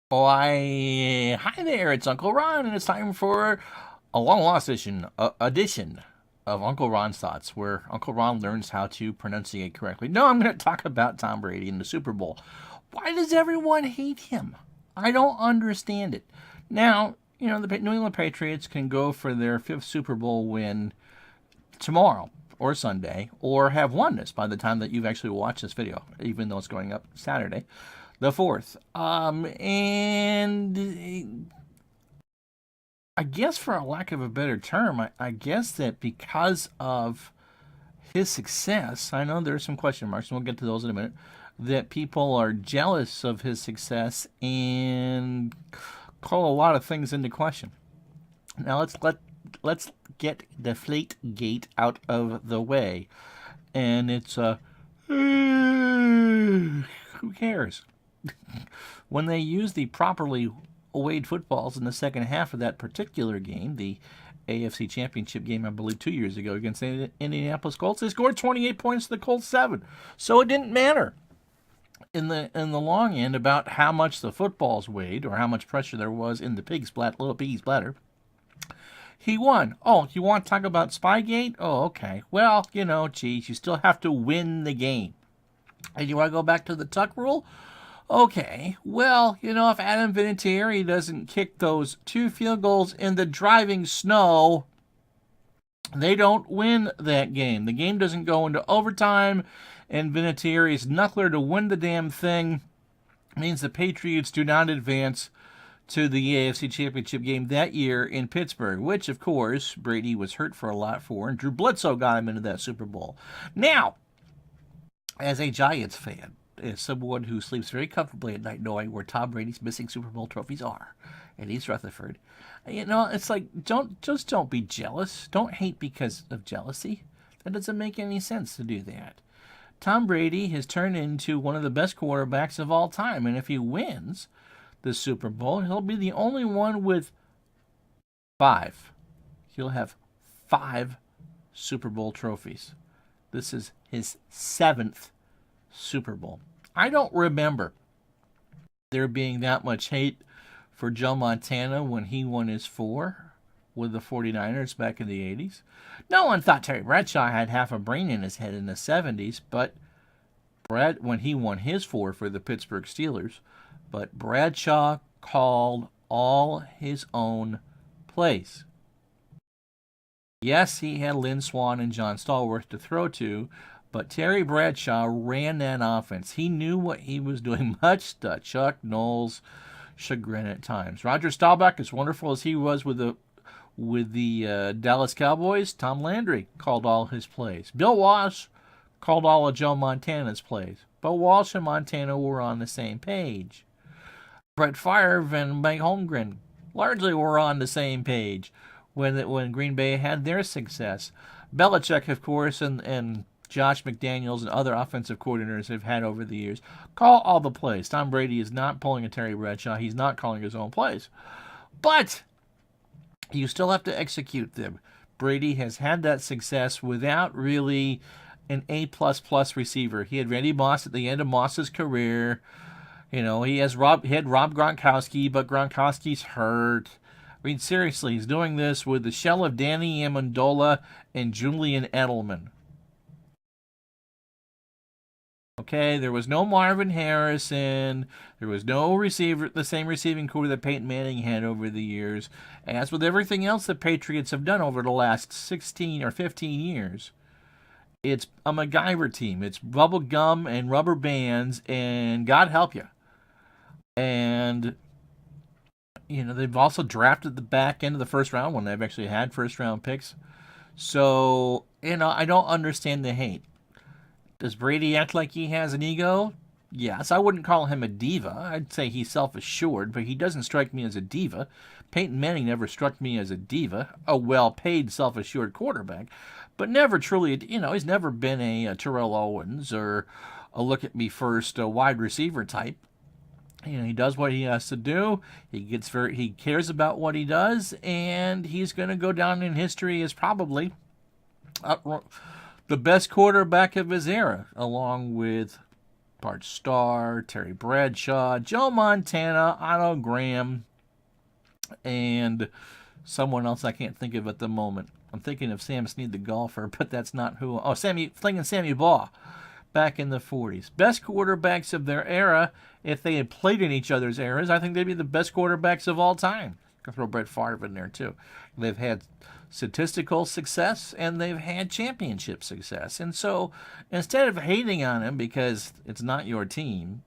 Why, hi there, it's Uncle Ron, and it's time for a long lost edition of Uncle Ron's Thoughts, where Uncle Ron learns how to pronunciate correctly. No, I'm going to talk about Tom Brady in the Super Bowl. Why does everyone hate him? I don't understand it. Now, the New England Patriots can go for their fifth Super Bowl win tomorrow or Sunday, or have won this by the time that you've actually watched this video, even though it's going up Saturday, the fourth. And I guess, for a lack of a better term, I guess that because of his success, I know there's some question marks, and we'll get to those in a minute, that people are jealous of his success and call a lot of things into question. Now let's get Deflategate out of the way, and it's who cares? When they use the properly weighed footballs in the second half of that particular game, the AFC Championship game, I believe 2 years ago against the Indianapolis Colts, they scored 28 points to the Colts 7. So it didn't matter in the long end about how much the footballs weighed or how much pressure there was in the little piggy splatter. He won. Oh, you want to talk about Spygate? Oh, okay. Well, geez, you still have to win the game. And you want to go back to the Tuck rule? Okay, well, if Adam Vinatieri doesn't kick those 2 field goals in the driving snow, they don't win that game. The game doesn't go into overtime, and Vinatieri's knuckler to win the damn thing means the Patriots do not advance to the AFC Championship game that year in Pittsburgh, which, of course, Brady was hurt for a lot for, and Drew Bledsoe got him into that Super Bowl. Now, as a Giants fan, as someone who sleeps very comfortably at night knowing where Tom Brady's missing Super Bowl trophies are in East Rutherford, it's like, don't be jealous. Don't hate because of jealousy. That doesn't make any sense to do that. Tom Brady has turned into one of the best quarterbacks of all time, and if he wins the Super Bowl, he'll be the only one with 5. He'll have 5 Super Bowl trophies. This is his 7th Super Bowl. I don't remember there being that much hate for Joe Montana when he won his 4 with the 49ers back in the 80s. No one thought Terry Bradshaw had half a brain in his head in the 70s, but when he won his 4 for the Pittsburgh Steelers, but Bradshaw called all his own plays. Yes, he had Lynn Swann and John Stallworth to throw to, but Terry Bradshaw ran that offense. He knew what he was doing, much to Chuck Noll's chagrin at times. Roger Staubach, as wonderful as he was with the Dallas Cowboys, Tom Landry called all his plays. Bill Walsh called all of Joe Montana's plays. But Walsh and Montana were on the same page. Brett Favre and Mike Holmgren largely were on the same page when Green Bay had their success. Belichick, of course, and Josh McDaniels and other offensive coordinators have had over the years call all the plays. Tom Brady is not pulling a Terry Bradshaw. He's not calling his own plays. But you still have to execute them. Brady has had that success without really an A++ receiver. He had Randy Moss at the end of Moss's career. He had Rob Gronkowski, but Gronkowski's hurt. I mean, seriously, he's doing this with the shell of Danny Amendola and Julian Edelman. Okay, there was no Marvin Harrison. There was no receiver, the same receiving core that Peyton Manning had over the years. As with everything else the Patriots have done over the last 16 or 15 years, it's a MacGyver team. It's bubble gum and rubber bands, and God help you. And, they've also drafted the back end of the first round when they've actually had first-round picks. So, I don't understand the hate. Does Brady act like he has an ego? Yes, I wouldn't call him a diva. I'd say he's self-assured, but he doesn't strike me as a diva. Peyton Manning never struck me as a diva, a well-paid, self-assured quarterback, but never truly, he's never been a Terrell Owens or a look-at-me-first wide receiver type. He does what he has to do. He cares about what he does, and he's going to go down in history as probably the best quarterback of his era, along with Bart Starr, Terry Bradshaw, Joe Montana, Otto Graham, and someone else I can't think of at the moment. I'm thinking of Sam Snead, the golfer, but that's not who. Oh, Sammy Baugh back in the 40s. Best quarterbacks of their era. If they had played in each other's eras, I think they'd be the best quarterbacks of all time. I can throw Brett Favre in there, too. They've had statistical success, and they've had championship success. And so instead of hating on them because it's not your team,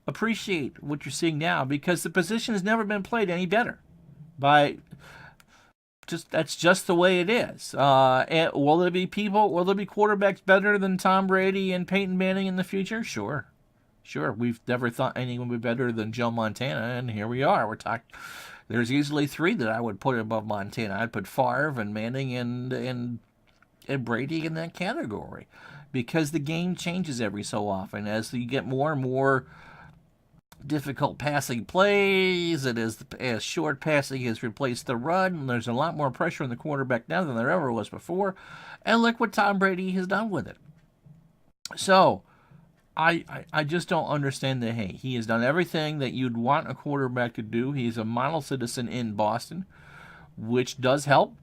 appreciate what you're seeing now because the position has never been played any better. That's just the way it is. Will there be quarterbacks better than Tom Brady and Peyton Manning in the future? Sure. We've never thought anyone would be better than Joe Montana, and here we are. We're talking. There's easily three that I would put above Montana. I'd put Favre and Manning and Brady in that category because the game changes every so often as you get more and more difficult passing plays, and as short passing has replaced the run, and there's a lot more pressure on the quarterback now than there ever was before. And look what Tom Brady has done with it. So, I just don't understand the hate. He has done everything that you'd want a quarterback to do. He's a model citizen in Boston, which does help.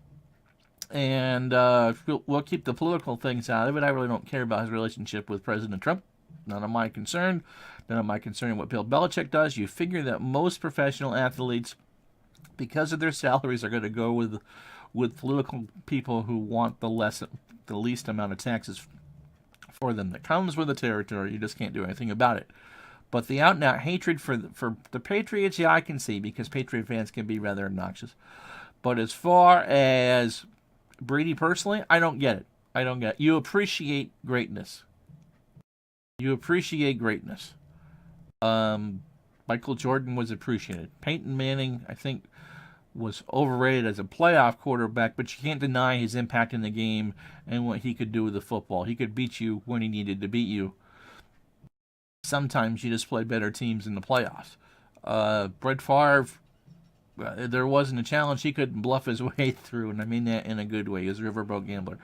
And we'll keep the political things out of it. I really don't care about his relationship with President Trump. None of my concern. None of my concern what Bill Belichick does. You figure that most professional athletes, because of their salaries, are going to go with political people who want the least amount of taxes for them. That comes with the territory. You just can't do anything about it. But the out-and-out hatred for the Patriots, yeah, I can see, because Patriot fans can be rather obnoxious. But as far as Brady personally, I don't get it. You appreciate greatness. Michael Jordan was appreciated. Peyton Manning, I think, was overrated as a playoff quarterback, but you can't deny his impact in the game and what he could do with the football. He could beat you when he needed to beat you. Sometimes you just play better teams in the playoffs. Brett Favre, there wasn't a challenge he couldn't bluff his way through, and I mean that in a good way. He's a riverboat gambler.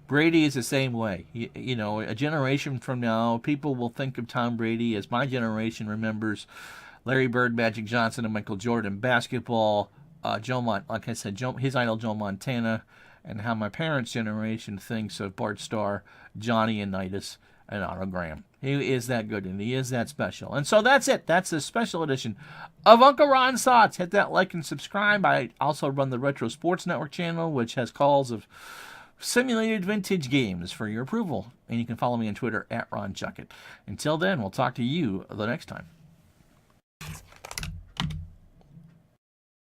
Brady is the same way. A generation from now, people will think of Tom Brady as my generation remembers Larry Bird, Magic Johnson, and Michael Jordan basketball. His idol Joe Montana, and how my parents' generation thinks of Bart Starr, Johnny Unitas, and Otto Graham. He is that good, and he is that special. And so that's it. That's a special edition of Uncle Ron's Thoughts. Hit that like and subscribe. I also run the Retro Sports Network channel, which has calls of simulated vintage games for your approval. And you can follow me on Twitter @Ron Chuckett. Until then, we'll talk to you the next time.